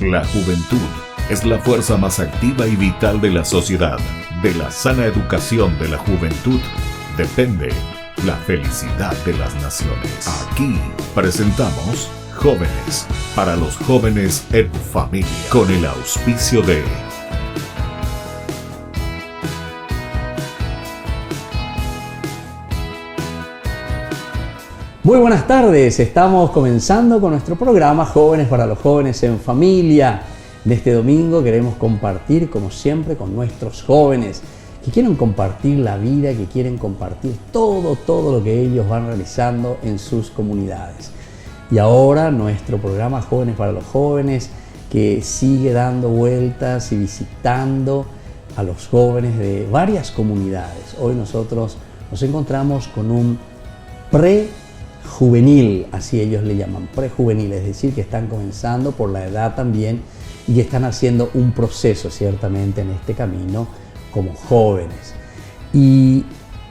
La juventud es la fuerza más activa y vital de la sociedad. De la sana educación de la juventud depende la felicidad de las naciones. Aquí presentamos Jóvenes para los jóvenes en familia, con el auspicio de Muy buenas tardes, estamos comenzando con nuestro programa Jóvenes para los jóvenes en familia. De este domingo queremos compartir, como siempre, con nuestros jóvenes que quieren compartir la vida, que quieren compartir todo lo que ellos van realizando en sus comunidades. Y ahora nuestro programa Jóvenes para los jóvenes, que sigue dando vueltas y visitando a los jóvenes de varias comunidades. Hoy nosotros nos encontramos con un prejuvenil, así ellos le llaman, prejuvenil, es decir, que están comenzando por la edad también y que están haciendo un proceso ciertamente en este camino como jóvenes. Y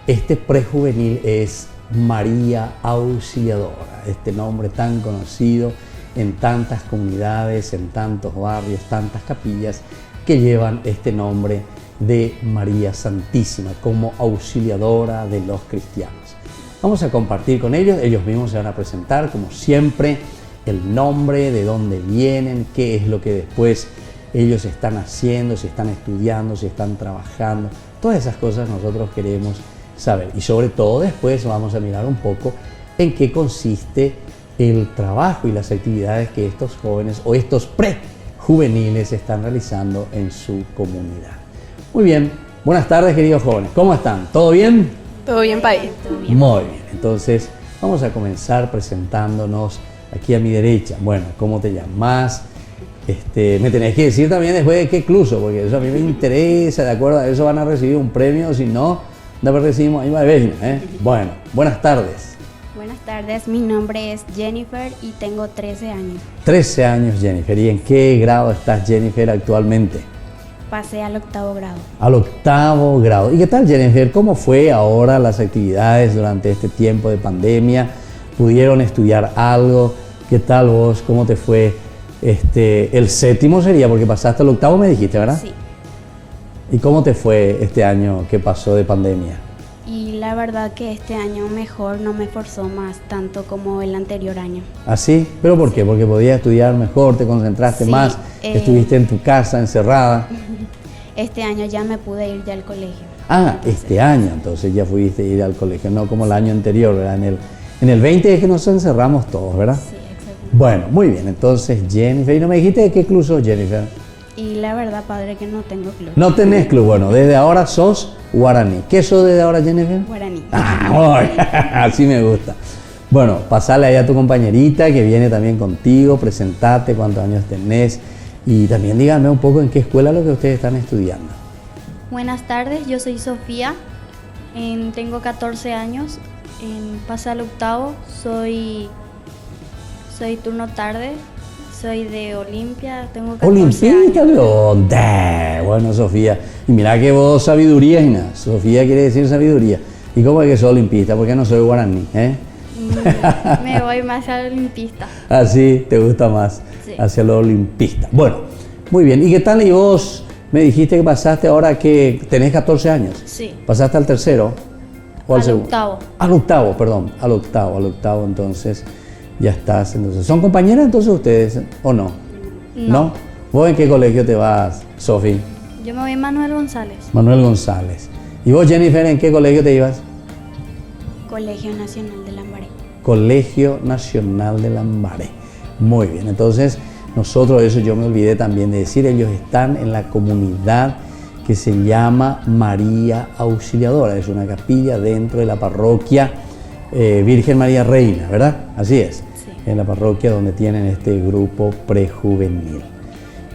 este prejuvenil es María Auxiliadora, este nombre tan conocido en tantas comunidades, en tantos barrios, tantas capillas que llevan este nombre de María Santísima como auxiliadora de los cristianos. Vamos a compartir con ellos, ellos mismos se van a presentar como siempre, el nombre, de dónde vienen, qué es lo que después ellos están haciendo, si están estudiando, si están trabajando. Todas esas cosas nosotros queremos saber. Y sobre todo después vamos a mirar un poco en qué consiste el trabajo y las actividades que estos jóvenes o estos prejuveniles están realizando en su comunidad. Muy bien, buenas tardes queridos jóvenes, ¿cómo están? ¿Todo bien? Todo bien, país. Muy bien, entonces vamos a comenzar presentándonos aquí a mi derecha. Bueno, ¿cómo te llamas? Me tenés que decir también después de qué club, porque eso a mí me interesa, de acuerdo a eso van a recibir un premio, si no, después recibimos ahí más de Bueno, buenas tardes. Buenas tardes, mi nombre es Jennifer y tengo 13 años. 13 años, Jennifer. ¿Y en qué grado estás, Jennifer, actualmente? Pasé al 8º grado. Al 8º grado. ¿Y qué tal, Jennifer? ¿Cómo fue ahora las actividades durante este tiempo de pandemia? ¿Pudieron estudiar algo? ¿Qué tal vos? ¿Cómo te fue? El 7º sería, porque pasaste al 8º, me dijiste, ¿verdad? Sí. ¿Y cómo te fue este año que pasó de pandemia? Y la verdad que este año mejor, no me esforzó más tanto como el anterior año. ¿Ah, sí? ¿Pero por qué? Porque podías estudiar mejor, te concentraste más, estuviste en tu casa encerrada. Este año ya me pude ir ya al colegio. Ah, este año, entonces ya fuiste a ir al colegio, no como el año anterior, ¿verdad? En el 20 es que nos encerramos todos, ¿verdad? Sí, exactamente. Bueno, muy bien, entonces Jennifer, ¿y no me dijiste de qué club sos, Jennifer? Y la verdad, padre, que no tengo club. No tenés club, bueno, desde ahora sos guaraní. ¿Qué sos desde ahora, Jennifer? Guaraní. Así me gusta. Bueno, pasale ahí a tu compañerita que viene también contigo, presentate, cuántos años tenés y también díganme un poco en qué escuela es lo que ustedes están estudiando. Buenas tardes, yo soy Sofía, tengo 14 años, pasé al 8º, soy turno tarde, soy de Olimpia, tengo 14 ¿Olimpista años. de dónde? Bueno, Sofía, y mira que vos sabiduría, Ina. Sofía quiere decir sabiduría. ¿Y cómo es que soy olimpista? ¿Por qué no soy guaraní? Me voy más al olimpista. Así te gusta más, Sí. hacia lo olimpista. Bueno, muy bien. ¿Y qué tal? Y vos me dijiste que pasaste ahora que tenés 14 años. Sí. ¿Pasaste al 3º o al Al 2º? 8º. Al 8º, perdón. Al 8º, entonces ya estás. Entonces, ¿son compañeras entonces ustedes o no? No. ¿Vos en qué colegio te vas, Sofi? Yo me voy Manuel González, Manuel González. ¿Y vos, Jennifer, en qué colegio te ibas? Colegio Nacional de Lambaré. Colegio Nacional de Lambaré. Muy bien, entonces nosotros, eso yo me olvidé también de decir, ellos están en la comunidad que se llama María Auxiliadora. Es una capilla dentro de la parroquia Virgen María Reina, ¿verdad? Así es. Sí. En la parroquia donde tienen este grupo prejuvenil.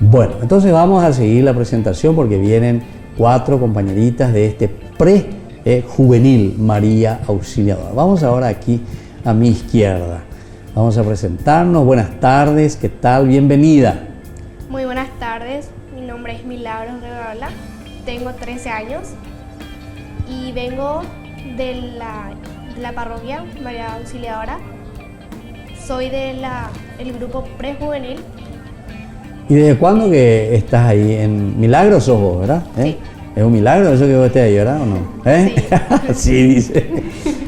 Bueno, entonces vamos a seguir la presentación porque vienen 4 compañeritas de este prejuvenil María Auxiliadora. Vamos ahora aquí a mi izquierda. Vamos a presentarnos. Buenas tardes, ¿qué tal? Bienvenida. Muy buenas tardes, mi nombre es Milagros Regola, tengo 13 años y vengo de la parroquia María Auxiliadora. Soy del grupo prejuvenil ¿Y desde cuándo que estás ahí? En Milagros sos vos, ¿verdad? Sí. ¿Es un milagro eso que vos estés ahí, verdad o no? Sí, dice.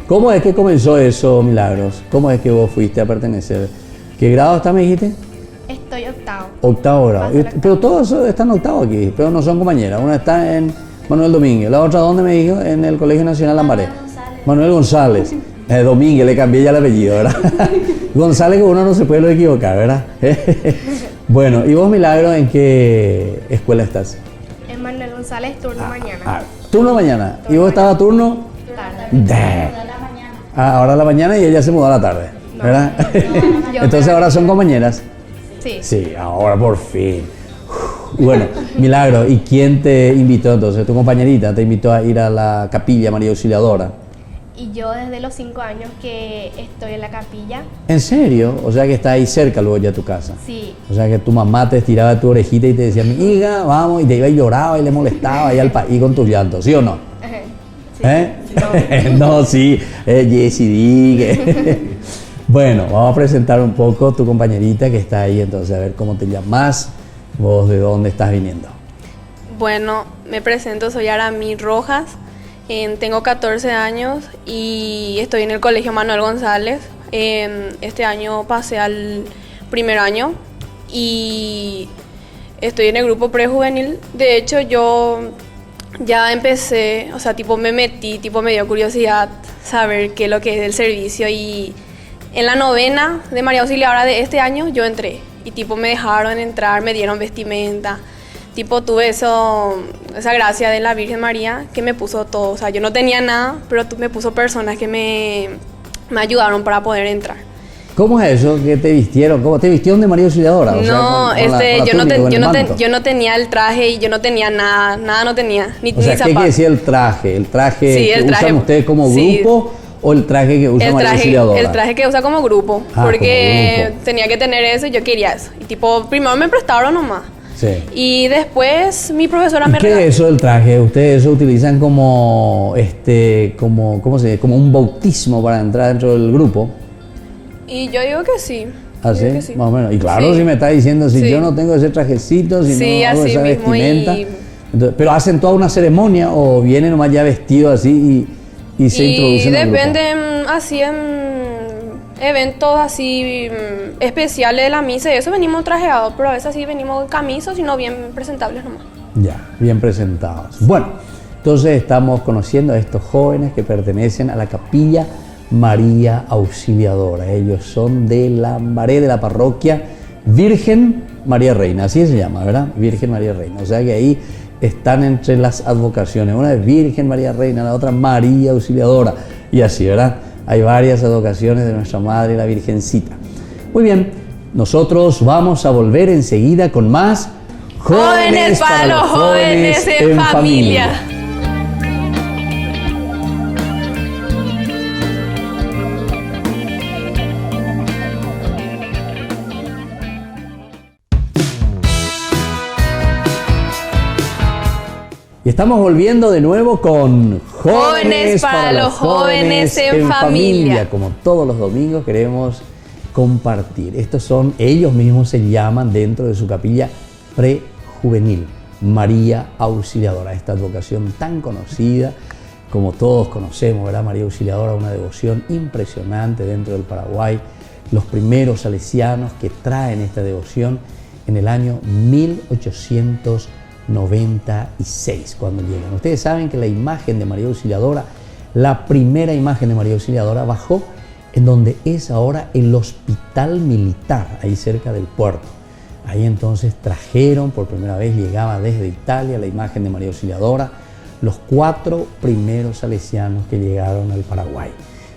¿Cómo es que comenzó eso, Milagros? ¿Cómo es que vos fuiste a pertenecer? ¿Qué grado estás, me dijiste? Estoy octavo. Octavo grado. Paso la octava. Pero todos están octavo aquí, pero no son compañeras. Una está en Manuel Domínguez, la otra, ¿dónde me dijo? En el Colegio Nacional Lambaré. Manuel González. Domínguez, le cambié ya el apellido, ¿verdad? González, que uno no se puede equivocar, ¿verdad? Bueno, ¿y vos, Milagro, en qué escuela estás? En Manuel González, turno mañana. Turno mañana. ¿Y vos estabas turno? Tarde. Ahora a la mañana y ella se mudó a la tarde, ¿verdad? Yo Entonces me- ahora son compañeras. Sí. Sí, ahora por fin. Bueno, Milagro, ¿y quién te invitó entonces? Tu compañerita te invitó a ir a la capilla María Auxiliadora. Y yo desde los 5 años que estoy en la capilla, ¿En serio? O sea que está ahí cerca luego ya tu casa. sí. O sea que tu mamá te estiraba de tu orejita y te decía, mi hija, vamos, y te iba y lloraba y le molestaba ahí al país con tus llantos, ¿sí o no? Sí. ¿Eh? No, sí, Jessy diga. Bueno, vamos a presentar un poco tu compañerita que está ahí, entonces a ver cómo te llamas, vos de dónde estás viniendo. Bueno, me presento, soy Aramí Rojas, tengo 14 años y estoy en el Colegio Manuel González. Este año pasé al primer año y estoy en el grupo prejuvenil. De hecho, yo ya empecé, o sea, tipo me metí, tipo me dio curiosidad saber qué es lo que es el servicio y en la novena de María Auxiliadora de este año yo entré y tipo me dejaron entrar, me dieron vestimenta. Tipo tuve esa gracia de la Virgen María que me puso todo, o sea, yo no tenía nada, pero me puso personas que me ayudaron para poder entrar. ¿Cómo es eso que te vistieron? ¿Cómo te vistieron de María Auxiliadora? O sea, No, con la yo, no túnica, con el manto. yo no tenía el traje y yo no tenía nada, nada no tenía, ni, O sea, ni ¿qué quiere zapatos. decir el traje? ¿El traje Sí, que el traje, usan ustedes como sí. grupo o el traje que usa María Auxiliadora? El traje que usa como grupo, Ah, porque como grupo. tenía que tener eso y yo quería eso. Y tipo, primero me prestaron nomás. Sí. Y después mi profesora ¿Y me qué regaló. es eso del traje? ¿Ustedes eso utilizan como, ¿cómo se dice? Como un bautismo para entrar dentro del grupo? Y yo digo que sí. ¿Ah, Yo digo sí? que sí. Más o menos. Y claro, Sí. si me está diciendo, si Sí. yo no tengo ese trajecito, si Sí, no hago así esa mismo, vestimenta. y- Entonces, pero hacen toda una ceremonia o vienen nomás ya vestidos así y se introducen al grupo. depende así en eventos así especiales de la misa y eso venimos trajeados, pero a veces así venimos en camisas, sino bien presentables nomás. Ya, bien presentados. Bueno, entonces estamos conociendo a estos jóvenes que pertenecen a la capilla María Auxiliadora. Ellos son de Lambaré, de la parroquia Virgen María Reina, así se llama, ¿verdad? Virgen María Reina. O sea que ahí están entre las advocaciones. Una es Virgen María Reina, la otra María Auxiliadora. Y así, ¿verdad? Hay varias advocaciones de nuestra Madre, la Virgencita. Muy bien, nosotros vamos a volver enseguida con más Jóvenes para los jóvenes en familia. Y estamos volviendo de nuevo con Jóvenes para los jóvenes en familia. Como todos los domingos queremos compartir. Estos son, ellos mismos se llaman dentro de su capilla prejuvenil, María Auxiliadora, esta advocación tan conocida como todos conocemos, ¿verdad? María Auxiliadora, una devoción impresionante dentro del Paraguay. Los primeros salesianos que traen esta devoción en el año 1896, cuando llegan. Ustedes saben que la imagen de María Auxiliadora, la primera imagen de María Auxiliadora bajó en donde es ahora el hospital militar, ahí cerca del puerto. Ahí entonces trajeron, por primera vez llegaba desde Italia la imagen de María Auxiliadora, los 4 primeros salesianos que llegaron al Paraguay.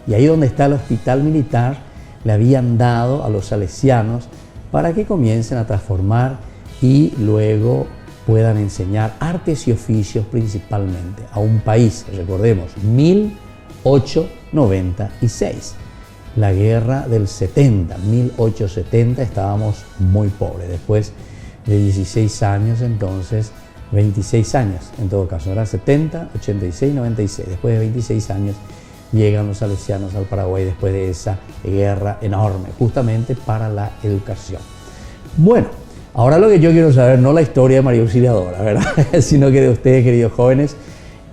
Y ahí donde está el hospital militar, le habían dado a los salesianos para que comiencen a transformar y luego puedan enseñar artes y oficios principalmente a un país, recordemos, 1896. La guerra del 70, 1870, estábamos muy pobres. Después de 16 años, entonces, 26 años, en todo caso, era 70, 86, 96. Después de 26 años llegan los salesianos al Paraguay después de esa guerra enorme, justamente para la educación. Bueno, Ahora lo que yo quiero saber, no la historia de María Auxiliadora, ¿verdad? Sino que de ustedes, queridos jóvenes,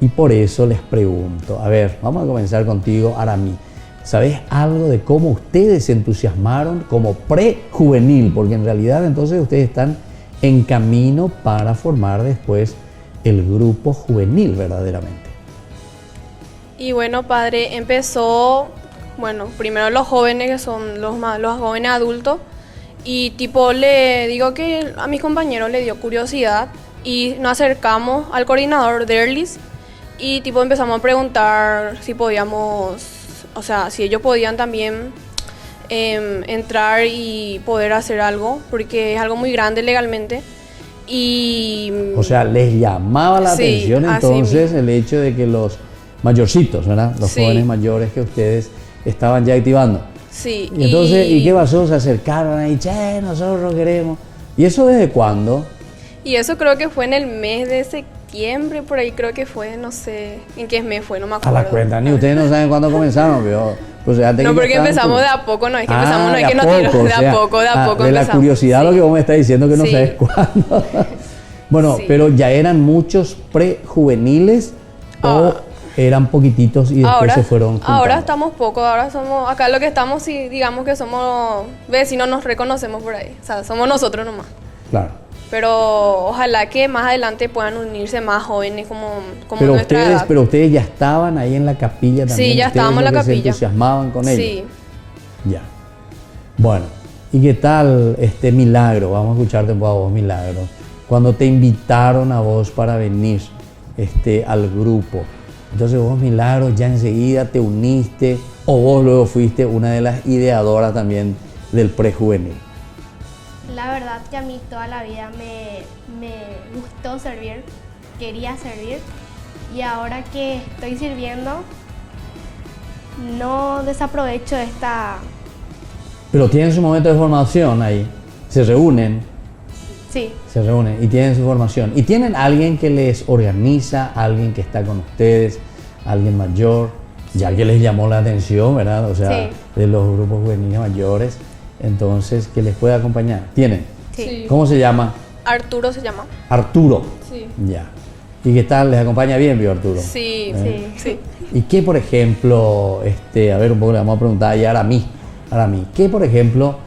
y por eso les pregunto, a ver, vamos a comenzar contigo, Arami. ¿Sabés algo de cómo ustedes se entusiasmaron como prejuvenil? Porque en realidad entonces ustedes están en camino para formar después el grupo juvenil verdaderamente. Y bueno, padre, empezó, bueno, primero los jóvenes, que son los jóvenes adultos, y tipo le digo que a mis compañeros le dio curiosidad y nos acercamos al coordinador de Erlis y tipo empezamos a preguntar si podíamos, o sea, si ellos podían también entrar y poder hacer algo, porque es algo muy grande legalmente. Y o sea, les llamaba la atención entonces el hecho de que los mayorcitos, ¿verdad? Los jóvenes mayores que ustedes estaban ya activando. Sí. Y entonces, ¿y qué pasó? Se acercaron ahí, che, nosotros queremos. ¿Y eso desde cuándo? Y eso creo que fue en el mes de septiembre, por ahí creo que fue, no sé en qué mes fue, no me acuerdo. A la cuenta, ni ustedes no saben cuándo comenzaron, pero pues ya no, porque empezamos de a poco, no es que empezamos, no es que nos tiró, de a poco de empezamos. La curiosidad lo que vos me estás diciendo que no sabes cuándo. Bueno, pero ya eran muchos prejuveniles o eran poquititos y después se fueron juntando. Ahora estamos pocos, ahora somos, acá lo que estamos, sí, digamos que somos vecinos, nos reconocemos por ahí, o sea, somos nosotros nomás. Claro. Pero ojalá que más adelante puedan unirse más jóvenes como pero nuestra ustedes, edad. Pero ustedes ya estaban ahí en la capilla también. Sí, ya estábamos en la capilla. Se entusiasmaban con ellos. Sí. Ya. Bueno, ¿y qué tal este Milagro? Vamos a escucharte un poco a vos, Milagro. Cuando te invitaron a vos para venir al grupo, entonces vos, Milagro, ya enseguida te uniste o vos luego fuiste una de las ideadoras también del prejuvenil. La verdad que a mí toda la vida me gustó servir, quería servir, y ahora que estoy sirviendo no desaprovecho esta... Pero tienen su momento de formación ahí, se reúnen. Sí. Se reúnen y tienen su formación. ¿Y tienen alguien que les organiza, alguien que está con ustedes, alguien mayor, ya que les llamó la atención, ¿verdad? O sea, de los grupos juveniles mayores, entonces, que les pueda acompañar? ¿Tienen? Sí. ¿Cómo se llama? Arturo se llama. Arturo. Sí. Ya. ¿Y qué tal? ¿Les acompaña bien, vio Arturo? Sí, sí. ¿Y qué, por ejemplo, a ver, un poco le vamos a preguntar ya a mí, ¿qué, por ejemplo,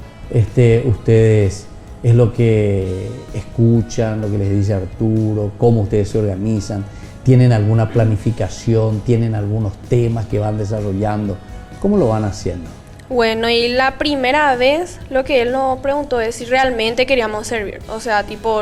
ustedes es lo que escuchan, lo que les dice Arturo, cómo ustedes se organizan? ¿Tienen alguna planificación? ¿Tienen algunos temas que van desarrollando? ¿Cómo lo van haciendo? Bueno, y la primera vez lo que él nos preguntó es si realmente queríamos servir. O sea, tipo,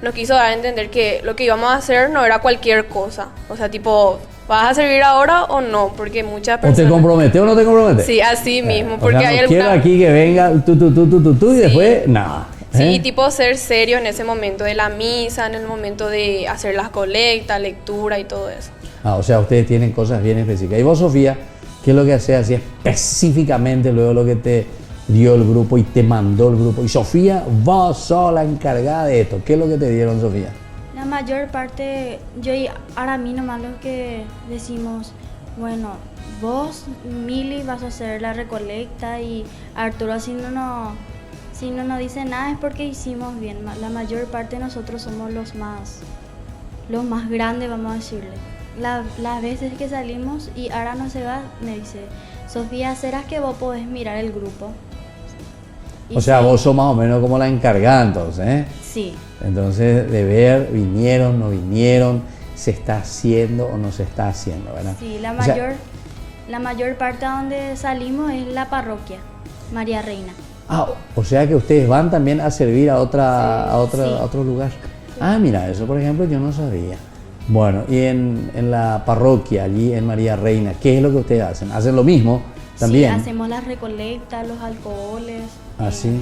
nos quiso dar a entender que lo que íbamos a hacer no era cualquier cosa. O sea, tipo, ¿vas a servir ahora o no? Porque muchas personas... ¿O te compromete o no te compromete? Sí, así mismo. Porque o sea, hay no quiero aquí que venga tú y después nada. Sí, tipo ser serio en ese momento de la misa, en el momento de hacer las colectas, lectura y todo eso. O sea, ustedes tienen cosas bien específicas. ¿Y vos, Sofía, qué es lo que haces así específicamente luego lo que te dio el grupo y te mandó el grupo? Y Sofía, vos sos la encargada de esto. ¿Qué es lo que te dieron, Sofía? La mayor parte, yo y Arami nomás lo que decimos, bueno, vos, Mili, vas a hacer la recolecta y Arturo, si no nos dice nada es porque hicimos bien. La mayor parte de nosotros somos los más grandes, vamos a decirle. Las veces que salimos y Ara no se va, me dice, Sofía, ¿será que vos podés mirar el grupo? Y o sea, sí, vos sos más o menos como la encargada entonces, ¿eh? Sí. Entonces, de ver, vinieron, no vinieron, se está haciendo o no se está haciendo, ¿verdad? Sí, la mayor parte a donde salimos es la parroquia, María Reina. O sea que ustedes van también a servir a otro lugar. Mira, eso por ejemplo yo no sabía. Bueno, y en la parroquia, allí en María Reina, ¿qué es lo que ustedes hacen? ¿Hacen lo mismo también? Sí, hacemos las recolectas, los alcoholes. ¿Así?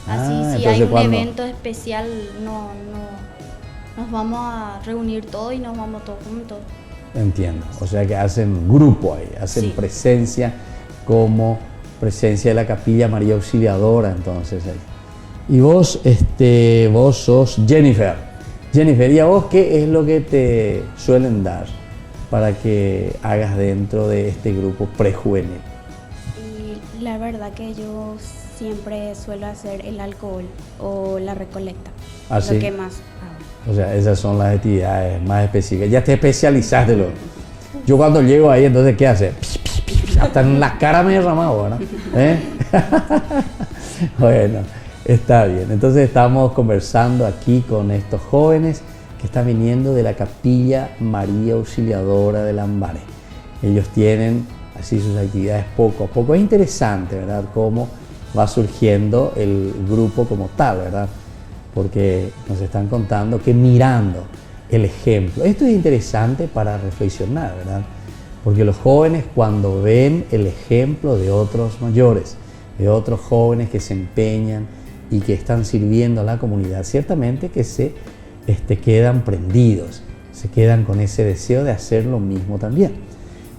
Así, si hay un evento especial, nos vamos a reunir todos y nos vamos todos juntos. Entiendo, o sea que hacen grupo ahí, hacen presencia como presencia de la Capilla María Auxiliadora, entonces ahí. Y vos, vos sos Jennifer, ¿y a vos qué es lo que te suelen dar para que hagas dentro de este grupo prejuvenil? Y la verdad que yo siempre suelo hacer el alcohol o la recolecta. ¿Ah, sí? Lo que más hago. O sea, esas son las actividades más específicas. Ya te especializaste. Yo cuando llego ahí, entonces, ¿qué hace? Hasta en la cara me he derramado, ¿verdad? Bueno, está bien. Entonces estamos conversando aquí con estos jóvenes que están viniendo de la Capilla María Auxiliadora de Lambaré. Ellos tienen así sus actividades poco a poco. Es interesante, ¿verdad?, cómo va surgiendo el grupo como tal, ¿verdad? Porque nos están contando que mirando el ejemplo. Esto es interesante para reflexionar, ¿verdad? Porque los jóvenes, cuando ven el ejemplo de otros mayores, de otros jóvenes que se empeñan y que están sirviendo a la comunidad, ciertamente que se quedan prendidos, se quedan con ese deseo de hacer lo mismo también.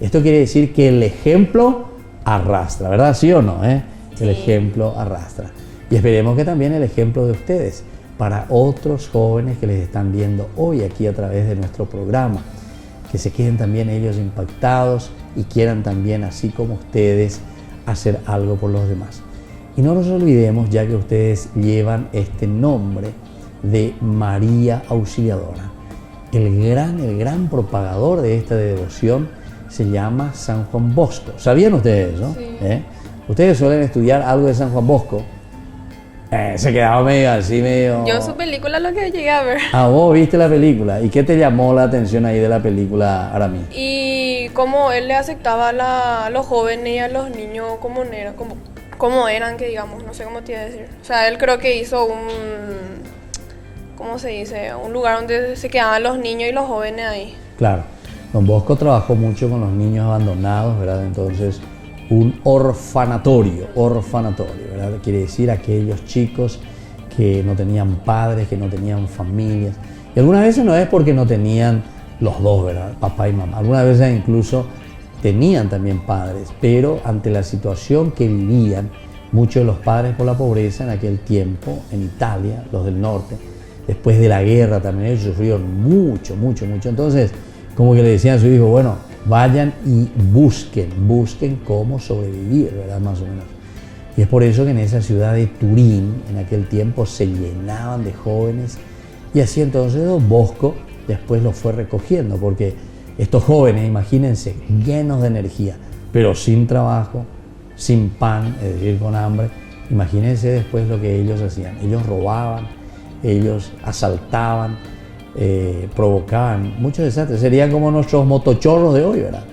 Esto quiere decir que el ejemplo arrastra, ¿verdad? ¿Sí o no? El ejemplo arrastra. Y esperemos que también el ejemplo de ustedes para otros jóvenes que les están viendo hoy aquí a través de nuestro programa, que se queden también ellos impactados y quieran también, así como ustedes, hacer algo por los demás. Y no nos olvidemos, ya que ustedes llevan este nombre de María Auxiliadora. El gran propagador de esta devoción se llama San Juan Bosco. ¿Sabían ustedes, no? Sí. Ustedes suelen estudiar algo de San Juan Bosco. Se quedaba medio... Yo su película lo que llegué a ver. Ah, vos viste la película. ¿Y qué te llamó la atención ahí de la película, Aramí? Y cómo él le aceptaba a los jóvenes y a los niños como eran, que digamos, no sé cómo te iba a decir. O sea, él creo que hizo ¿cómo se dice? Un lugar donde se quedaban los niños y los jóvenes ahí. Claro. Don Bosco trabajó mucho con los niños abandonados, ¿verdad? Entonces, un orfanatorio, ¿verdad? Quiere decir aquellos chicos que no tenían padres, que no tenían familias. Y algunas veces no es porque no tenían los dos, ¿verdad? Papá y mamá. Algunas veces incluso tenían también padres, pero ante la situación que vivían, muchos de los padres por la pobreza en aquel tiempo, en Italia, los del norte, después de la guerra también ellos sufrieron mucho. Entonces, como que le decían a su hijo, bueno, vayan y busquen cómo sobrevivir, ¿verdad? Más o menos. Y es por eso que en esa ciudad de Turín, en aquel tiempo, se llenaban de jóvenes, y así entonces Don Bosco después los fue recogiendo, porque estos jóvenes, imagínense, llenos de energía, pero sin trabajo, sin pan, es decir, con hambre. Imagínense después lo que ellos hacían. Ellos robaban, ellos asaltaban, provocaban muchos desastres. Serían como nuestros motochorros de hoy, ¿verdad?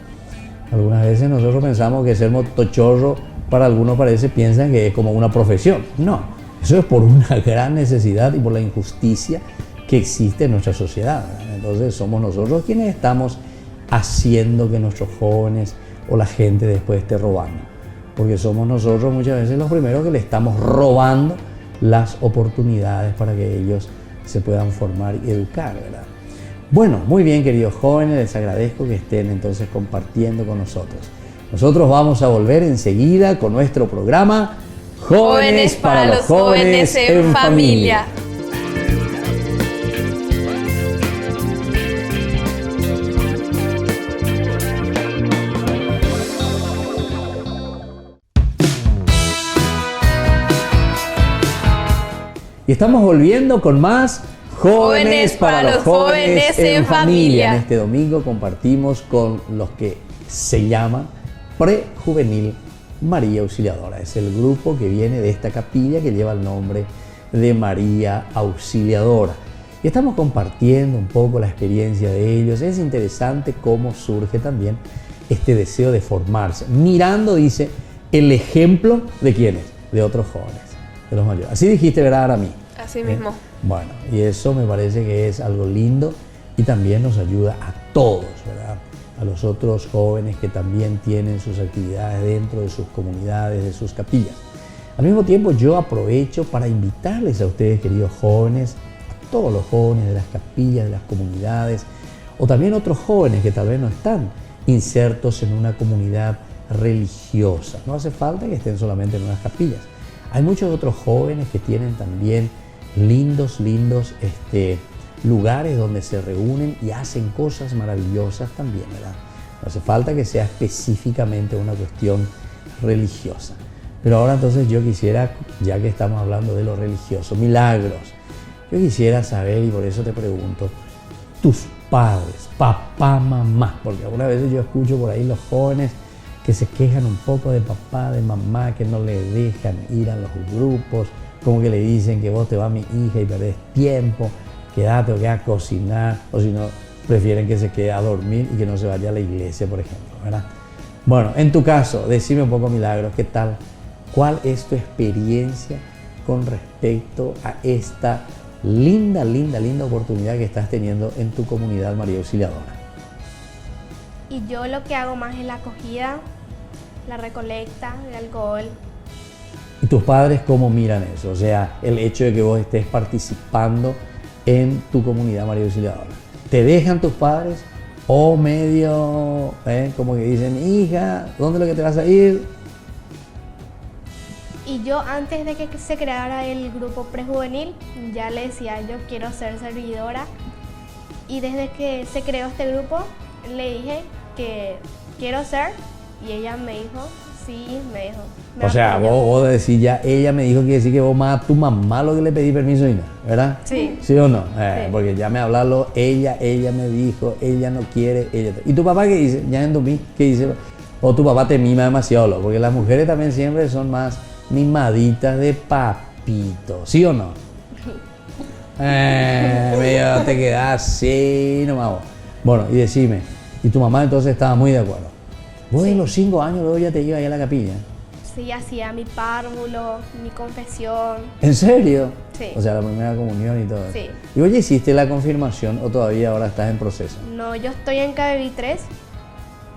Algunas veces nosotros pensamos que ser motochorro para algunos piensan que es como una profesión. No, eso es por una gran necesidad y por la injusticia que existe en nuestra sociedad, ¿verdad? Entonces somos nosotros quienes estamos haciendo que nuestros jóvenes o la gente después esté robando, porque somos nosotros muchas veces los primeros que le estamos robando las oportunidades para que ellos se puedan formar y educar, ¿verdad? Bueno, muy bien, queridos jóvenes, les agradezco que estén entonces compartiendo con nosotros. Nosotros vamos a volver enseguida con nuestro programa Jóvenes para los jóvenes en familia. Y estamos volviendo con más Jóvenes para los jóvenes en familia. En este domingo compartimos con los que se llaman Prejuvenil María Auxiliadora. Es el grupo que viene de esta capilla que lleva el nombre de María Auxiliadora. Y estamos compartiendo un poco la experiencia de ellos. Es interesante cómo surge también este deseo de formarse, mirando, dice, el ejemplo de ¿quiénes? De otros jóvenes, de los mayores. Así dijiste, ¿verdad, Aramí? Así mismo. Bueno, y eso me parece que es algo lindo y también nos ayuda a todos, ¿verdad? A los otros jóvenes que también tienen sus actividades dentro de sus comunidades, de sus capillas. Al mismo tiempo, yo aprovecho para invitarles a ustedes, queridos jóvenes, a todos los jóvenes de las capillas, de las comunidades, o también otros jóvenes que tal vez no están insertos en una comunidad religiosa. No hace falta que estén solamente en unas capillas. Hay muchos otros jóvenes que tienen también lindos lugares donde se reúnen y hacen cosas maravillosas también, ¿verdad? No hace falta que sea específicamente una cuestión religiosa. Pero ahora entonces yo quisiera, ya que estamos hablando de lo religioso, milagros, yo quisiera saber, y por eso te pregunto, tus padres, papá, mamá, porque algunas veces yo escucho por ahí los jóvenes que se quejan un poco de papá, de mamá, que no le dejan ir a los grupos, como que le dicen que vos te vas mi hija y perdés tiempo, quédate o queda a cocinar, o si no, prefieren que se quede a dormir y que no se vaya a la iglesia, por ejemplo, ¿verdad? Bueno, en tu caso, decime un poco, Milagros, ¿qué tal? ¿Cuál es tu experiencia con respecto a esta linda oportunidad que estás teniendo en tu comunidad María Auxiliadora? Y yo lo que hago más es la acogida, la recolecta de alcohol. ¿Y tus padres cómo miran eso? O sea, el hecho de que vos estés participando en tu comunidad María Auxiliadora. ¿Te dejan tus padres o medio, como que dicen, hija, ¿dónde es lo que te vas a ir? Y yo antes de que se creara el grupo prejuvenil, ya le decía, yo quiero ser servidora. Y desde que se creó este grupo, le dije que quiero ser, y ella me dijo, sí, me dijo. O sea, vos decís ya, ella me dijo que decir que vos más a tu mamá lo que le pedí permiso y no, ¿verdad? Sí. ¿Sí o no? Sí. Porque ya me hablarlo, ella me dijo, ella no quiere, ella... ¿Y tu papá qué dice? Ya en mí, ¿qué dice? O tu papá te mima demasiado, ¿no? Porque las mujeres también siempre son más mimaditas de papito, ¿sí o no? Medio te quedas así nomás vos. Bueno, y decime, y tu mamá entonces estaba muy de acuerdo. Vos Sí. en los 5 años luego ya te ibas ahí a la capilla. Sí, hacía mi párvulo, mi confesión. ¿En serio? Sí. O sea, la primera comunión y todo eso. Sí. ¿Y vos ya hiciste la confirmación o todavía ahora estás en proceso? No, yo estoy en KBB 3,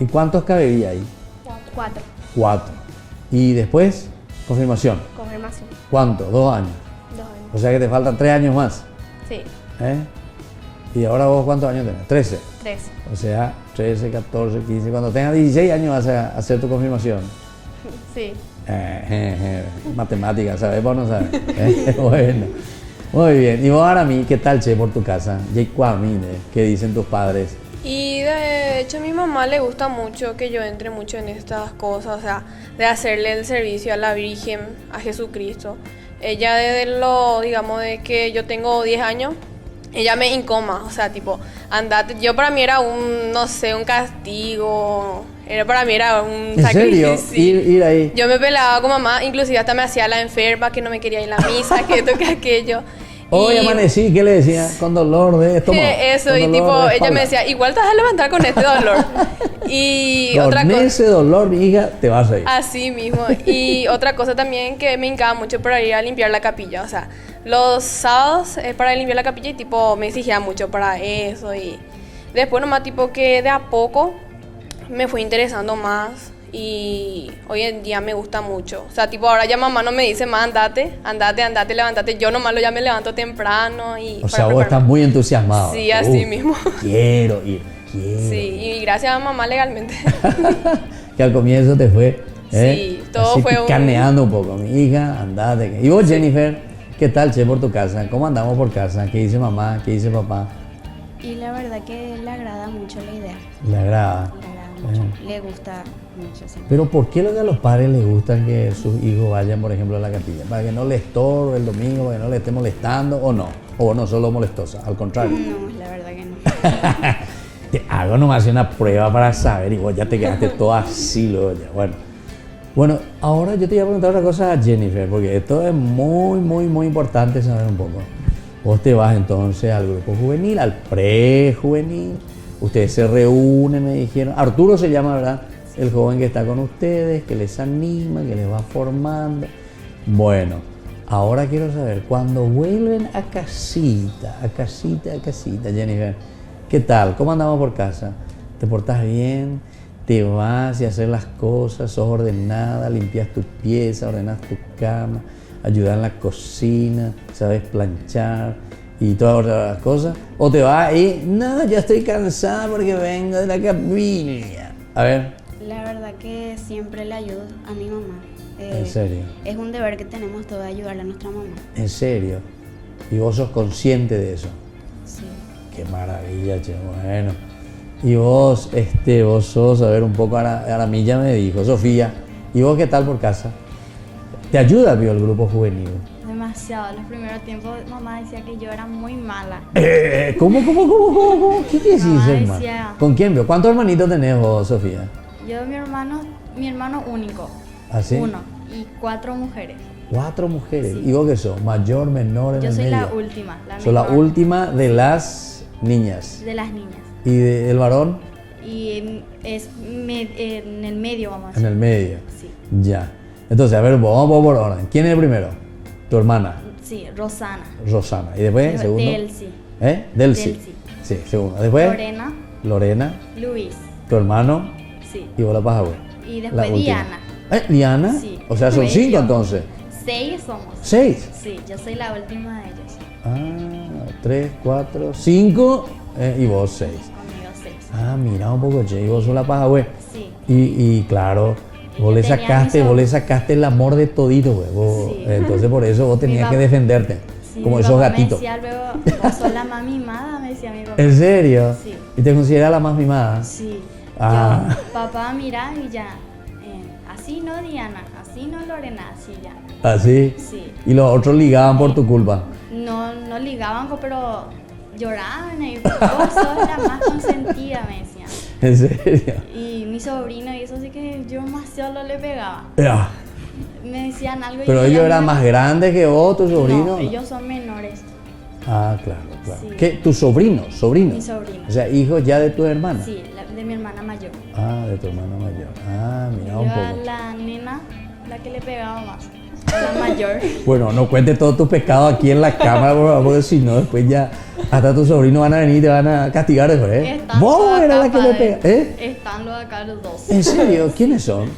¿Y cuántos cabebía ahí? 4, 4. ¿Y después? Confirmación. confirmación, ¿Cuánto? 2 años. 2 años. O sea que te faltan 3 años más. Sí, ¿Eh? ¿Y ahora vos cuántos años tenés? 13. 3. O sea, 13, 14, 15. Cuando tengas 16 años vas a hacer tu confirmación. Sí. Matemáticas, ¿sabes? Vos no sabes. Bueno, muy bien. Y vos ahora a mí, ¿qué tal, che, por tu casa? ¿Qué dicen tus padres? Y de hecho a mi mamá le gusta mucho que yo entre mucho en estas cosas, o sea, de hacerle el servicio a la Virgen, a Jesucristo. Ella desde digamos, de que yo tengo 10 años, ella me incoma, o sea, tipo, andate. Yo para mí era no sé, un castigo, para mí era un ¿En serio? sacrificio. Ir ahí. Yo me peleaba con mamá, inclusive hasta me hacía la enferma, que no me quería ir a la misa, que esto, que aquello. Hoy Y- amanecí, ¿qué le decía? Con dolor de estómago. Eso, con y dolor tipo, de ella espalda. me decía, igual te vas a levantar con este dolor. Y Con otra cosa, ese dolor, mi hija, te vas a ir. así mismo. Y otra cosa también que me hincaba mucho para ir a limpiar la capilla. O sea, los sábados es para limpiar la capilla y tipo me exigía mucho para eso. Y después nomás tipo que de a poco me fue interesando más. Y hoy en día me gusta mucho. O sea, tipo ahora ya mamá no me dice más andate, levántate. Yo nomás ya me levanto temprano y O sea, para vos estás prepararme. muy entusiasmado. Sí, así mismo. Quiero ir, quiero. Sí, y gracias a mamá legalmente. Que al comienzo te fue. Sí, todo así fue un- picaneando un poco. Mi hija, andate. Y vos, Jennifer, ¿qué tal, che, por tu casa? ¿Cómo andamos por casa? ¿Qué dice mamá? ¿Qué dice papá? Y la verdad que le agrada mucho la idea. Le agrada. Le agrada mucho. Le gusta mucho. Sí. Pero ¿por qué lo que a los padres les gusta que sus hijos vayan, por ejemplo, a la capilla? ¿Para que no les estorbe el domingo, para que no les esté molestando o no? O no solo molestosa, al contrario. No, la verdad que no. Te hago nomás una prueba para saber y vos ya te quedaste todo así, luego ya. Bueno, ahora yo te voy a preguntar otra cosa a Jennifer, porque esto es muy importante saber un poco. Vos te vas entonces al grupo juvenil, al prejuvenil, ustedes se reúnen, me dijeron. Arturo se llama, ¿verdad? El joven que está con ustedes, que les anima, que les va formando. Bueno, ahora quiero saber, cuando vuelven a casita, Jennifer, ¿qué tal? ¿Cómo andamos por casa? ¿Te portás bien? ¿Te vas y hacer las cosas? ¿Sos ordenada? ¿Limpias tu pieza? ¿Ordenas tu cama? ¿Ayudas en la cocina? ¿Sabes planchar? Y todas las cosas. ¿O te vas y no, ya estoy cansada porque vengo de la capilla? A ver, La verdad que siempre le ayudo a mi mamá. en serio, Es un deber que tenemos todos de ayudarle a nuestra mamá. en serio. Y vos sos consciente de eso. Sí. Qué maravilla, che, bueno. Y vos, vos sos, a ver, un poco, ahora a mí ya me dijo, Sofía, ¿y vos qué tal por casa? ¿Te ayuda, vio, el grupo juvenil? Demasiado. Los primeros tiempos mamá decía que yo era muy mala. ¿Cómo? ¿Qué decís, No, hermano? decía- ¿Con quién, vio? ¿Cuántos hermanitos tenés vos, Sofía? Yo, mi hermano único. ¿Ah, sí? 1 y 4 mujeres. 4 mujeres. Sí. ¿Y vos qué sos? ¿Mayor, menor, en Yo el soy medio? la última, la Soy la menor última de las niñas. de las niñas. ¿Y el varón? Y es en el medio, vamos a En decir. el medio. Sí. Ya. Entonces, a ver, vamos por orden. ¿Quién es el primero? Tu hermana, Sí, Rosana. Rosana. ¿Y después, segundo? Delcy. Delcy. Delcy. Sí, segundo. Después, Lorena. Lorena. Luis. Tu hermano. Sí. Y vos la pasas, güey. Y La después última. Diana. ¿Diana? Sí. O sea, son Bello. 5 entonces. 6 somos. 6. Sí, yo soy la última de ellos. 3, 4, 5 y vos 6. Conmigo 6. Mira un poco, che. Y vos sos la paja, güey. Sí. Y claro, vos le, tenía sacaste, mis vos le sacaste el amor de todito, güey. Vos, Sí. Entonces por eso vos tenías Mi que papá- defenderte. Sí, como mi esos papá gatitos. Me decía luego, vos sos la más mimada, me decía mi papá. ¿En serio? Sí. ¿Y te consideras la más mimada? Sí. Ah. Yo, papá, mira y ya. Así no, Diana. Así no, Lorena. Así ya. ¿Así? Sí. Y los otros ligaban por tu culpa. No ligaban, pero lloraban y vos sos la más consentida, me decían. ¿En serio? Y mi sobrino y eso sí que yo demasiado le pegaba. Ya. Me decían algo y Pero ella ellos eran me- más grandes que vos, tu sobrino. No, ellos son menores. Claro. Sí. ¿Qué? ¿Tu sobrino? ¿Sobrino? Mi sobrino. O sea, hijos ya de tu hermana. Sí, de mi hermana mayor. De tu hermana mayor. Mira Yo un a poco. la nena, la que le pegaba más. La mayor. Bueno, no cuentes todos tus pecados aquí en la cámara, por favor, porque si no, después ya hasta tus sobrinos van a venir y te van a castigar después, ¿eh? Están Vos los eras acá, la que le padre. pega, ¿eh? Están los acá los dos. ¿En serio? ¿Quiénes son?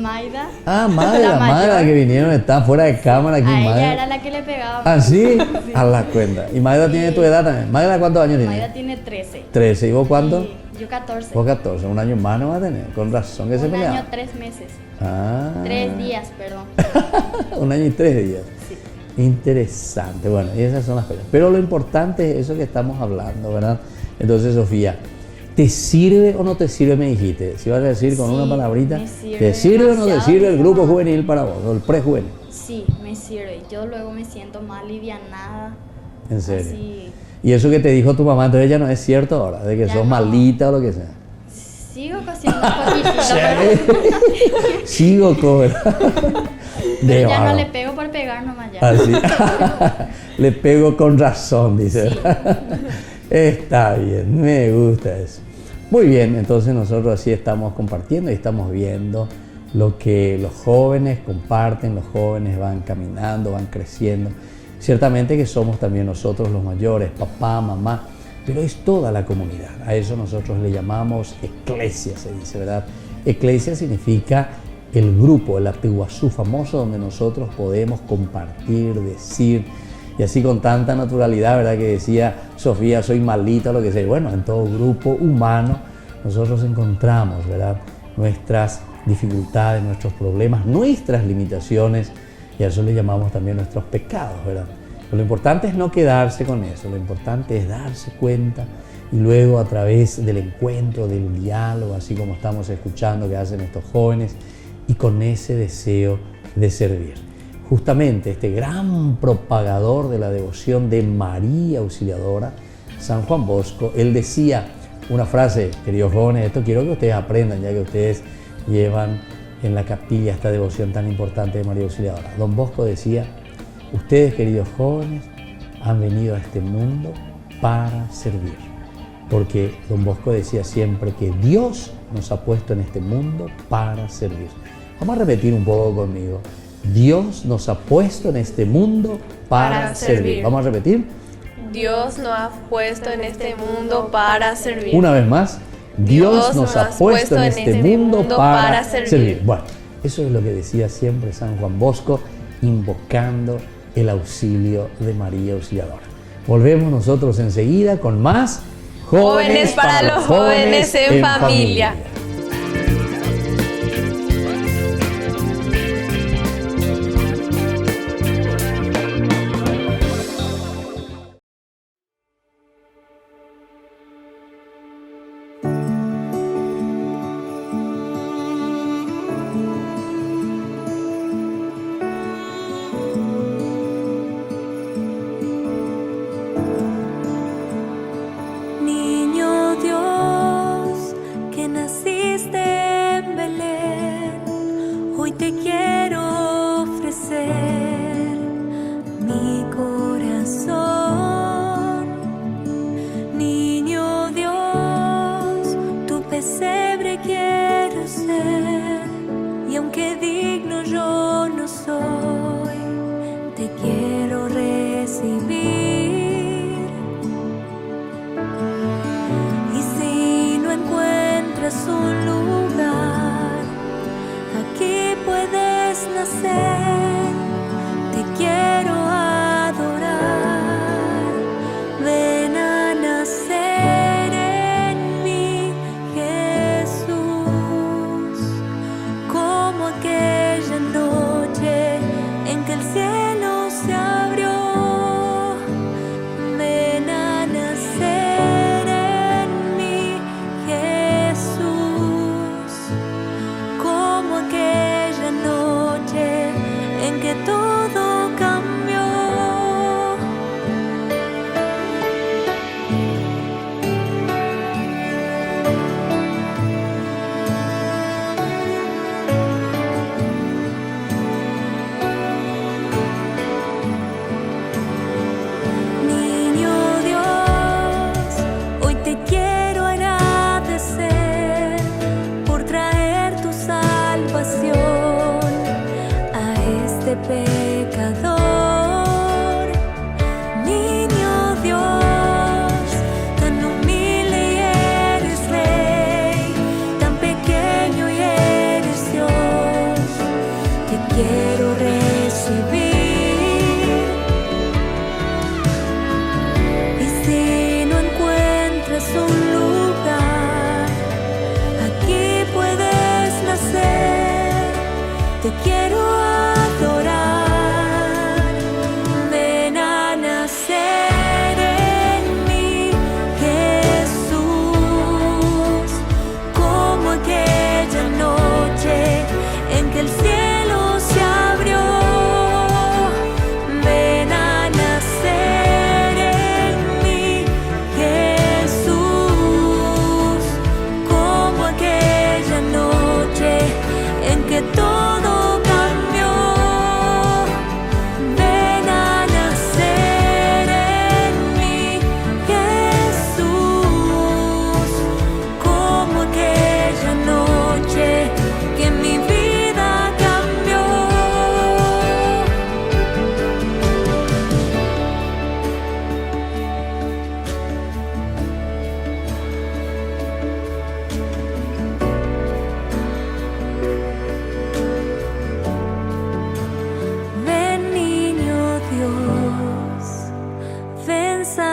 Maida. Madre, la madre mayor. que vinieron, están fuera de cámara aquí, A ella madre. era la que le pegaba. ¿Ah, sí? A la cuenta. ¿Y Maida tiene tu edad también? ¿Maida cuántos años tiene? Maida tiene 13. 13. ¿Y vos cuánto? Y yo 14. Vos 14. Un año más no va a tener. Con razón que se Un peleaba. año, 3 meses. 3 días, perdón. Un año y 3 días. Sí. Interesante. Bueno, y esas son las cosas. Pero lo importante es eso que estamos hablando, ¿verdad? Entonces, Sofía, ¿te sirve o no te sirve? Me dijiste. Si vas a decir con Sí, una palabrita, me sirve ¿te sirve o no te demasiado, sirve el grupo mamá. juvenil para vos? O el prejuvenil. Sí, me sirve. Yo luego me siento más alivianada. En serio. Así. Y eso que te dijo tu mamá, entonces ya no es cierto ahora, de que Ya sos no. malita o lo que sea. Sigo cosiendo un poquitito, pero Sigo con. pero ya no le pego por pegar nomás ya. Así. Le pego con razón, dice. Sí. Está bien, me gusta eso. Muy bien, entonces nosotros así estamos compartiendo y estamos viendo lo que los jóvenes comparten, los jóvenes van caminando, van creciendo. Ciertamente que somos también nosotros los mayores, papá, mamá, pero es toda la comunidad. A eso nosotros le llamamos eclesia, se dice, ¿verdad? Eclesia significa el grupo, el Atiguazú famoso, donde nosotros podemos compartir, decir, y así con tanta naturalidad, ¿verdad? Que decía Sofía, soy malita, lo que sea. Bueno, en todo grupo humano nosotros encontramos, ¿verdad? Nuestras dificultades, nuestros problemas, nuestras limitaciones, y a eso le llamamos también nuestros pecados, ¿verdad? Pero lo importante es no quedarse con eso, lo importante es darse cuenta y luego a través del encuentro, del diálogo, así como estamos escuchando que hacen estos jóvenes, y con ese deseo de servir. Justamente este gran propagador de la devoción de María Auxiliadora, San Juan Bosco, él decía una frase, queridos jóvenes, esto quiero que ustedes aprendan, ya que ustedes llevan en la capilla esta devoción tan importante de María Auxiliadora. Don Bosco decía, ustedes, queridos jóvenes, han venido a este mundo para servir. Porque Don Bosco decía siempre que Dios nos ha puesto en este mundo para servir. Vamos a repetir un poco conmigo. Dios nos ha puesto en este mundo para servir. Vamos a repetir. Dios nos ha puesto en este mundo para servir. Una vez más. Dios nos ha puesto en este mundo para servir. Bueno, eso es lo que decía siempre San Juan Bosco, invocando el auxilio de María Auxiliadora. Volvemos nosotros enseguida con más Jóvenes para los jóvenes en familia.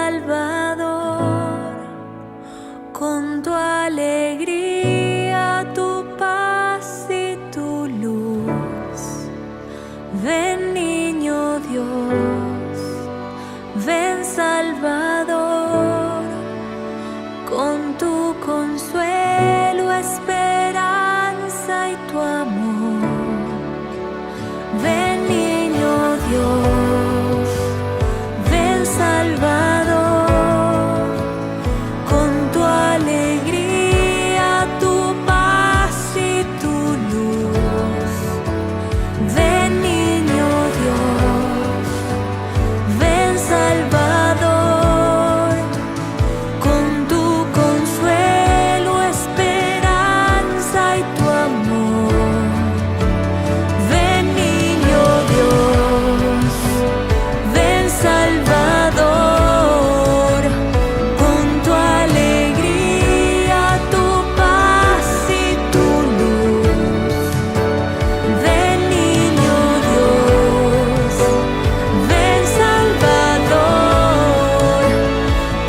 Salvador, con tu alegría, tu paz y tu luz. Ven, niño Dios, ven, Salvador, con tu consuelo, esperanza y tu amor. Ven, niño Dios, ven, Salvador, con tu alegría, tu paz y tu luz. Ven, niño Dios, ven, Salvador, con tu consuelo, esperanza y tu amor. Ven, niño Dios, ven, Salvador, con tu alegría, tu paz y tu luz. Ven, niño Dios, ven, Salvador,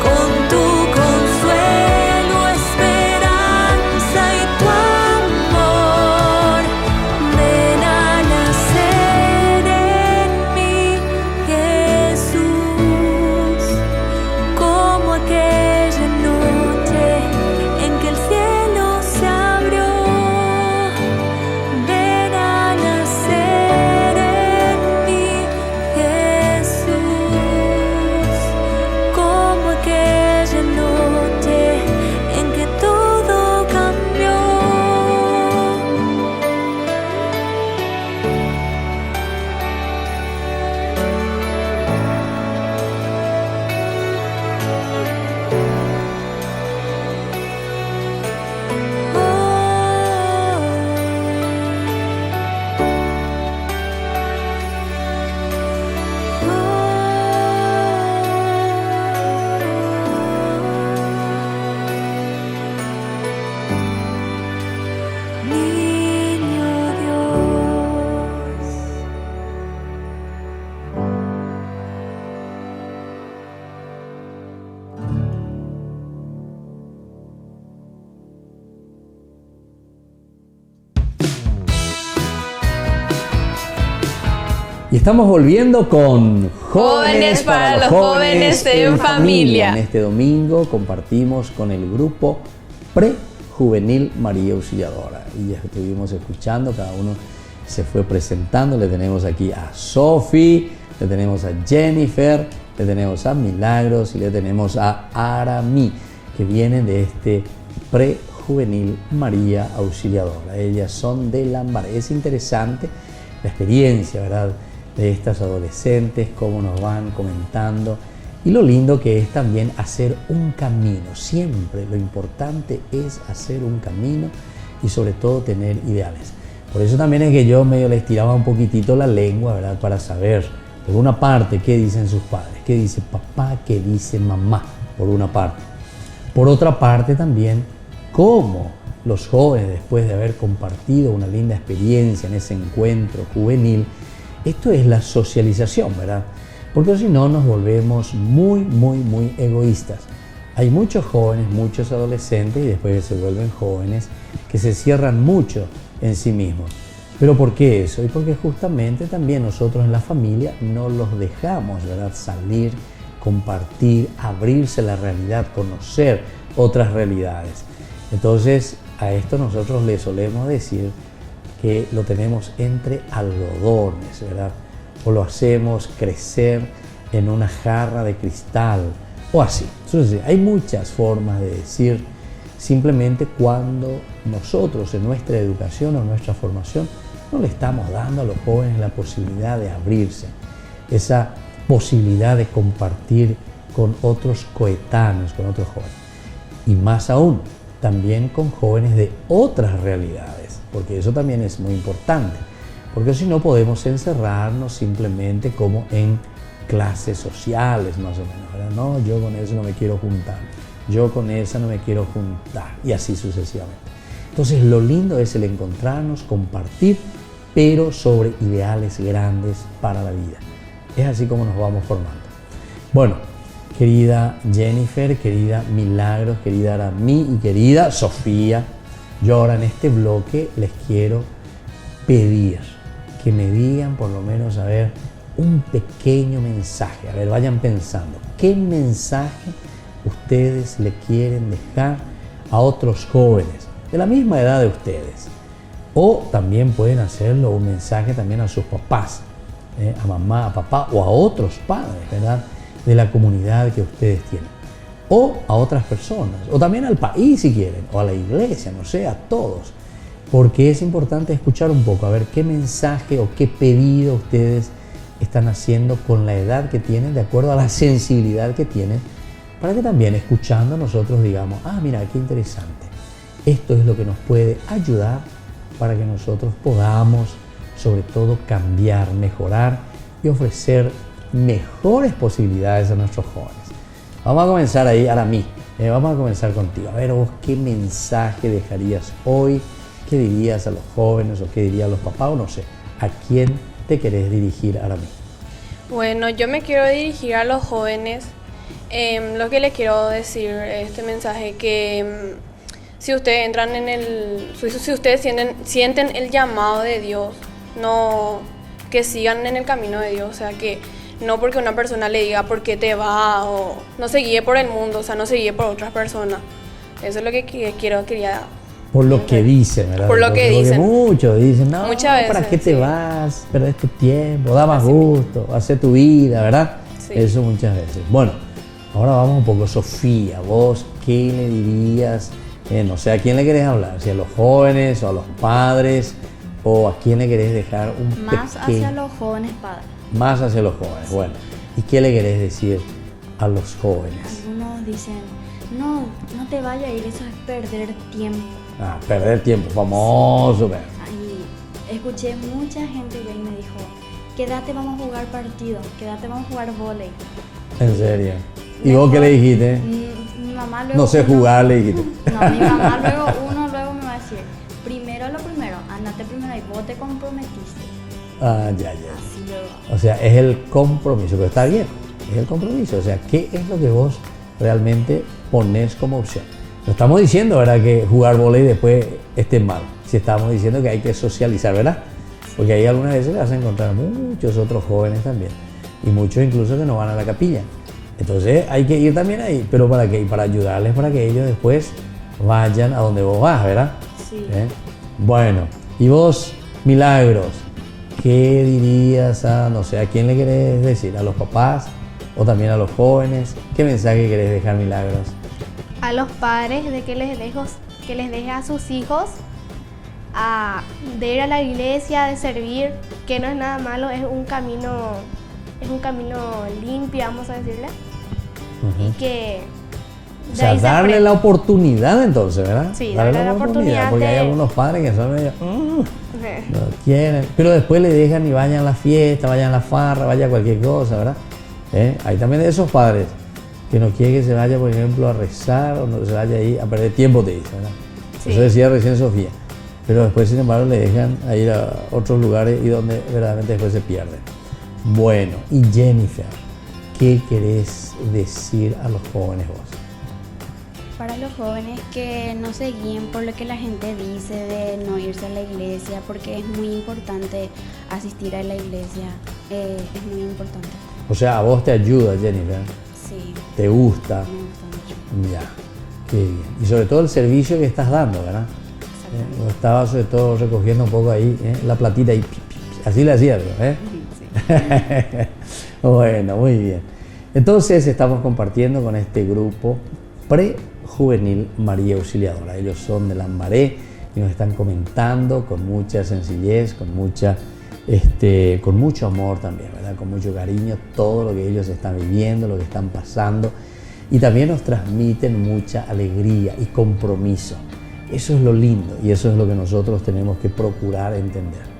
con tu consuelo, esperanza y tu amor. Ven a nacer en mí, Jesús, como aquella noche en que el cielo se abrió. Ven a nacer en mí, Jesús, como aquella noche en que todo cambió. Niño Dios. Y estamos volviendo con Jóvenes para los jóvenes en familia. En este domingo compartimos con el grupo Prejuvenil María Auxiliadora. Y ya estuvimos escuchando, cada uno se fue presentando. Le tenemos aquí a Sofi, le tenemos a Jennifer, le tenemos a Milagros y le tenemos a Aramí, que vienen de este Prejuvenil María Auxiliadora. Ellas son de Lambaré. Es interesante la experiencia, ¿verdad?, de estas adolescentes, cómo nos van comentando, y lo lindo que es también hacer un camino. Siempre lo importante es hacer un camino y sobre todo tener ideales. Por eso también es que yo medio les tiraba un poquitito la lengua, ¿verdad?, para saber, por una parte, qué dicen sus padres, qué dice papá, qué dice mamá, por una parte. Por otra parte también, cómo los jóvenes, después de haber compartido una linda experiencia en ese encuentro juvenil, esto es la socialización, ¿verdad? Porque si no nos volvemos muy egoístas. Hay muchos jóvenes, muchos adolescentes y después se vuelven jóvenes que se cierran mucho en sí mismos. ¿Pero por qué eso? Y porque justamente también nosotros en la familia no los dejamos, ¿verdad?, salir, compartir, abrirse a la realidad, conocer otras realidades. Entonces a esto nosotros le solemos decir que lo tenemos entre algodones, ¿verdad? O lo hacemos crecer en una jarra de cristal, o así. Entonces, hay muchas formas de decir, simplemente cuando nosotros en nuestra educación o en nuestra formación no le estamos dando a los jóvenes la posibilidad de abrirse, esa posibilidad de compartir con otros coetáneos, con otros jóvenes. Y más aún, también con jóvenes de otras realidades, porque eso también es muy importante, porque si no podemos encerrarnos simplemente como en clases sociales más o menos, ¿verdad? No, yo con eso no me quiero juntar, yo con esa no me quiero juntar, y así sucesivamente. Entonces lo lindo es el encontrarnos, compartir, pero sobre ideales grandes para la vida. Es así como nos vamos formando. Bueno, querida Jennifer, querida Milagros, querida Aramí y querida Sofía, yo ahora en este bloque les quiero pedir que me digan por lo menos, a ver, un pequeño mensaje. A ver, vayan pensando, ¿qué mensaje ustedes le quieren dejar a otros jóvenes de la misma edad de ustedes? O también pueden hacerlo un mensaje también a sus papás, a mamá, a papá o a otros padres, ¿verdad?, de la comunidad que ustedes tienen. O a otras personas, o también al país si quieren, o a la iglesia, no sé, a todos. Porque es importante escuchar un poco, a ver qué mensaje o qué pedido ustedes están haciendo con la edad que tienen, de acuerdo a la sensibilidad que tienen, para que también escuchando nosotros digamos, ah, mira, qué interesante. Esto es lo que nos puede ayudar para que nosotros podamos, sobre todo, cambiar, mejorar y ofrecer mejores posibilidades a nuestros jóvenes. Vamos a comenzar ahí, Aramí, vamos a comenzar contigo. A ver, vos, ¿qué mensaje dejarías hoy? ¿Qué dirías a los jóvenes o qué dirías a los papás? O no sé, ¿a quién te querés dirigir, Aramí? Bueno, yo me quiero dirigir a los jóvenes. Lo que les quiero decir, este mensaje, que si ustedes entran si ustedes sienten el llamado de Dios, no, que sigan en el camino de Dios, o sea, que no porque una persona le diga por qué te va, o no se guíe por el mundo, o sea, no se guíe por otras personas. Eso es lo que quería. Por lo que dicen, ¿verdad? Por lo que porque dicen. Muchos dicen, no, Muchas veces, ¿para qué te sí. vas? Perdés tu tiempo, da más Así gusto, hace tu vida, ¿verdad? Sí. Eso muchas veces. Bueno, ahora vamos un poco, Sofía, vos, ¿qué le dirías? No sé, ¿a quién le querés hablar? ¿Si a los jóvenes o a los padres? ¿O a quién le querés dejar un Más hacia los jóvenes padres. Más hacia los jóvenes, bueno. ¿Y qué le querés decir a los jóvenes? Algunos dicen, no te vayas a ir, eso es perder tiempo. Ah, perder tiempo, famoso. ¿Verdad? Ahí escuché mucha gente que me dijo, quédate, vamos a jugar partido, quédate, vamos a jugar vóley. En serio. ¿Y vos qué le dijiste? Mi mamá luego... No sé jugar, le dijiste. No, mi mamá luego me va a decir, primero lo primero, andate primero y vos te comprometiste. Ah, ya. Así luego. O sea, es el compromiso, pero está bien, es el compromiso. O sea, ¿qué es lo que vos realmente ponés como opción? No estamos diciendo, ¿verdad?, que jugar vóley después esté mal. Si estamos diciendo que hay que socializar, ¿verdad? Porque ahí algunas veces vas a encontrar muchos otros jóvenes también. Y muchos incluso que no van a la capilla. Entonces hay que ir también ahí. ¿Pero para qué? Para ayudarles para que ellos después vayan a donde vos vas, ¿verdad? Sí. Bueno, y vos, Milagros, ¿qué dirías no sé, a quién le querés decir? ¿A los papás o también a los jóvenes? ¿Qué mensaje querés dejar, Milagros? A los padres de que les deje a sus hijos de ir a la iglesia, de servir, que no es nada malo, es un camino limpio, vamos a decirle. Y que O sea, darle la oportunidad entonces, ¿verdad? Sí, darle la oportunidad porque hay algunos padres que son medio, no quieren, pero después le dejan y vayan a la fiesta, vayan a la farra, vaya a cualquier cosa, ¿verdad? Hay también de esos padres que no quieren que se vaya, por ejemplo, a rezar o no se vaya ahí a perder tiempo, te dice, ¿verdad? Sí. Eso decía recién Sofía. Pero después, sin embargo, le dejan a ir a otros lugares y donde verdaderamente después se pierden. Bueno, y Jennifer, ¿qué querés decir a los jóvenes vos? Para los jóvenes que no se guíen por lo que la gente dice de no irse a la iglesia, porque es muy importante asistir a la iglesia, es muy importante. O sea, a vos te ayuda, Jennifer. Sí, ¿Te gusta? me gusta mucho. Ya, qué bien. Y sobre todo el servicio que estás dando, ¿verdad? Yo estaba sobre todo recogiendo un poco ahí, la platita y así le hacía, ¿eh? Sí. Bueno, muy bien. Entonces estamos compartiendo con este grupo prejuvenil María Auxiliadora. Ellos son de Lambaré y nos están comentando con mucha sencillez, con mucho amor también, ¿verdad? Con mucho cariño todo lo que ellos están viviendo, lo que están pasando, y también nos transmiten mucha alegría y compromiso. Eso es lo lindo y eso es lo que nosotros tenemos que procurar entender.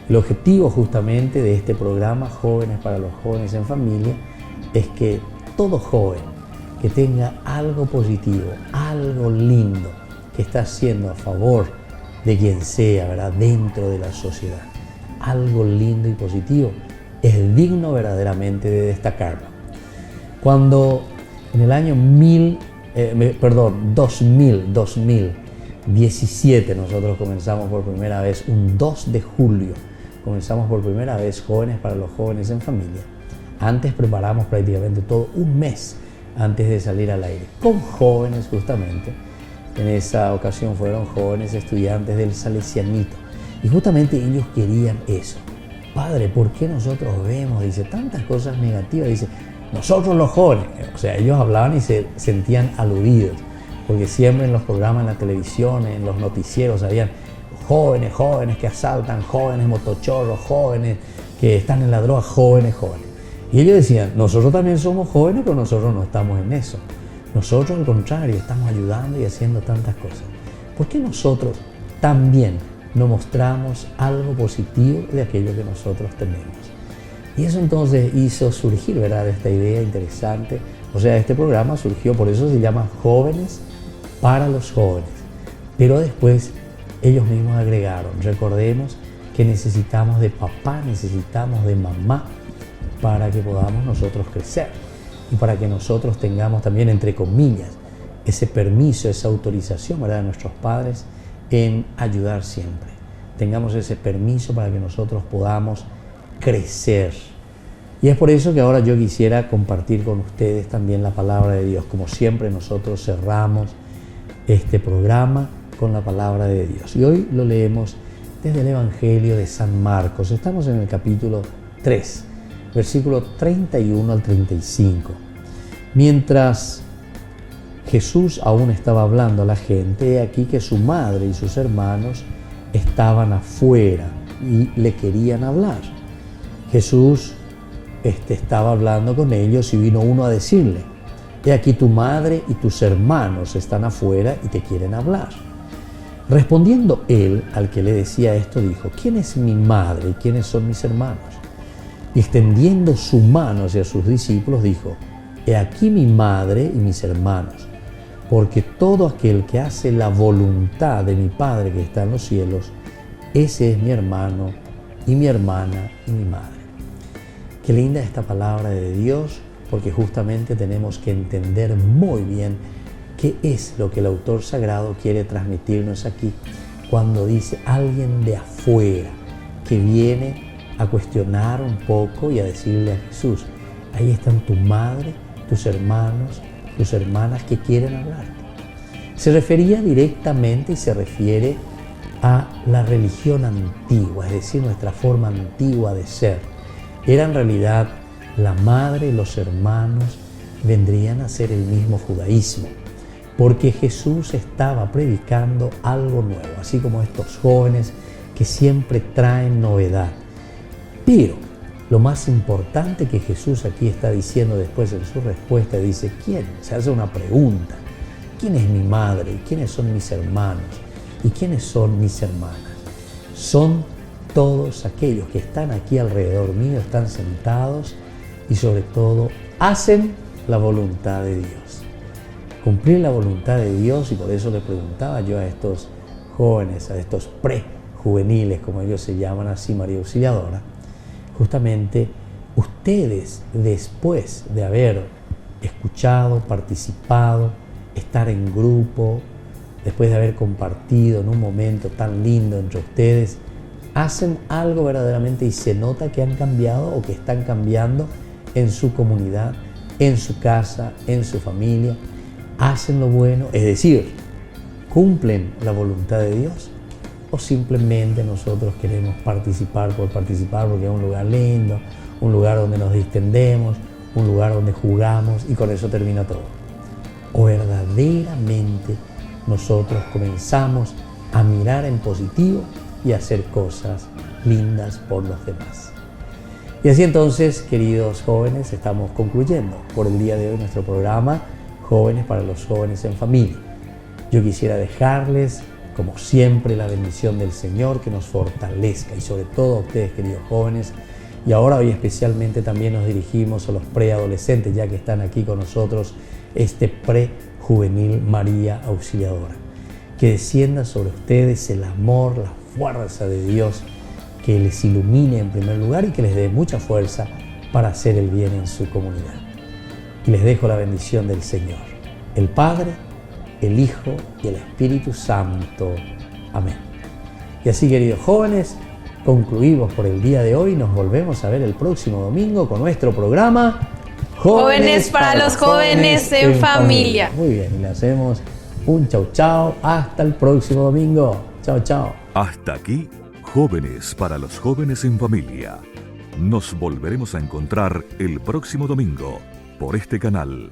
El objetivo justamente de este programa Jóvenes para los Jóvenes en Familia es que todo joven que tenga algo positivo, algo lindo que está haciendo a favor de quien sea, ¿verdad?, dentro de la sociedad, algo lindo y positivo, es digno verdaderamente de destacarlo. Cuando En el año 2017 nosotros comenzamos por primera vez, un 2 de julio, comenzamos por primera vez Jóvenes para los Jóvenes en Familia. Antes preparamos prácticamente todo un mes antes de salir al aire, con jóvenes justamente. En esa ocasión fueron jóvenes estudiantes del Salesianito. Y justamente ellos querían eso. Padre, ¿por qué nosotros vemos, dice, tantas cosas negativas? Dice, nosotros los jóvenes. O sea, ellos hablaban y se sentían aludidos, porque siempre en los programas, en la televisión, en los noticieros, habían jóvenes que asaltan, jóvenes motochorros, jóvenes que están en la droga, jóvenes. Y ellos decían, nosotros también somos jóvenes, pero nosotros no estamos en eso. Nosotros al contrario, estamos ayudando y haciendo tantas cosas. ¿Por qué nosotros también no mostramos algo positivo de aquello que nosotros tenemos? Y eso entonces hizo surgir, ¿verdad?, esta idea interesante. O sea, este programa surgió, por eso se llama Jóvenes para los Jóvenes. Pero después ellos mismos agregaron, recordemos que necesitamos de papá, necesitamos de mamá para que podamos nosotros crecer y para que nosotros tengamos también, entre comillas, ese permiso, esa autorización, ¿verdad?, de nuestros padres en ayudar siempre. Tengamos ese permiso para que nosotros podamos crecer. Y es por eso que ahora yo quisiera compartir con ustedes también la palabra de Dios. Como siempre nosotros cerramos este programa con la palabra de Dios. Y hoy lo leemos desde el Evangelio de San Marcos. Estamos en el capítulo 3, versículo 31 al 35. Mientras Jesús aún estaba hablando a la gente, he aquí que su madre y sus hermanos estaban afuera y le querían hablar. Jesús estaba hablando con ellos y vino uno a decirle, he aquí tu madre y tus hermanos están afuera y te quieren hablar. Respondiendo él al que le decía esto, dijo, ¿quién es mi madre y quiénes son mis hermanos? Y extendiendo su mano hacia sus discípulos, dijo, he aquí mi madre y mis hermanos, porque todo aquel que hace la voluntad de mi Padre que está en los cielos, ese es mi hermano y mi hermana y mi madre. Qué linda esta palabra de Dios, porque justamente tenemos que entender muy bien qué es lo que el autor sagrado quiere transmitirnos aquí cuando dice alguien de afuera que viene a cuestionar un poco y a decirle a Jesús, ahí están tu madre, tus hermanos, tus hermanas que quieren hablarte. Se refería directamente y se refiere a la religión antigua, es decir, nuestra forma antigua de ser. Era en realidad la madre y los hermanos vendrían a ser el mismo judaísmo, porque Jesús estaba predicando algo nuevo, así como estos jóvenes que siempre traen novedad. Pero lo más importante que Jesús aquí está diciendo después en su respuesta, dice, ¿quién? Se hace una pregunta. ¿Quién es mi madre? ¿Y quiénes son mis hermanos? ¿Y quiénes son mis hermanas? Son todos aquellos que están aquí alrededor mío, están sentados y sobre todo hacen la voluntad de Dios. Cumplir la voluntad de Dios, y por eso le preguntaba yo a estos jóvenes, a estos prejuveniles, como ellos se llaman así, María Auxiliadora, justamente ustedes, después de haber escuchado, participado, estar en grupo, después de haber compartido en un momento tan lindo entre ustedes, hacen algo verdaderamente y se nota que han cambiado o que están cambiando en su comunidad, en su casa, en su familia. Hacen lo bueno, es decir, cumplen la voluntad de Dios, o simplemente nosotros queremos participar por participar porque es un lugar lindo, un lugar donde nos distendemos, un lugar donde jugamos y con eso termina todo. O verdaderamente nosotros comenzamos a mirar en positivo y a hacer cosas lindas por los demás. Y así entonces, queridos jóvenes, estamos concluyendo por el día de hoy nuestro programa Jóvenes para los Jóvenes en Familia. Yo quisiera dejarles, como siempre, la bendición del Señor que nos fortalezca y sobre todo a ustedes, queridos jóvenes. Y ahora hoy especialmente también nos dirigimos a los preadolescentes, ya que están aquí con nosotros este prejuvenil María Auxiliadora. Que descienda sobre ustedes el amor, la fuerza de Dios, que les ilumine en primer lugar y que les dé mucha fuerza para hacer el bien en su comunidad. y les dejo la bendición del Señor, el Padre, el Hijo y el Espíritu Santo. Amén. Y así, queridos jóvenes, concluimos por el día de hoy. Nos volvemos a ver el próximo domingo con nuestro programa Jóvenes para los jóvenes en familia. Muy bien, y le hacemos un chau chau. Hasta el próximo domingo. Chau chau. Hasta aquí, Jóvenes para los jóvenes en familia. Nos volveremos a encontrar el próximo domingo por este canal.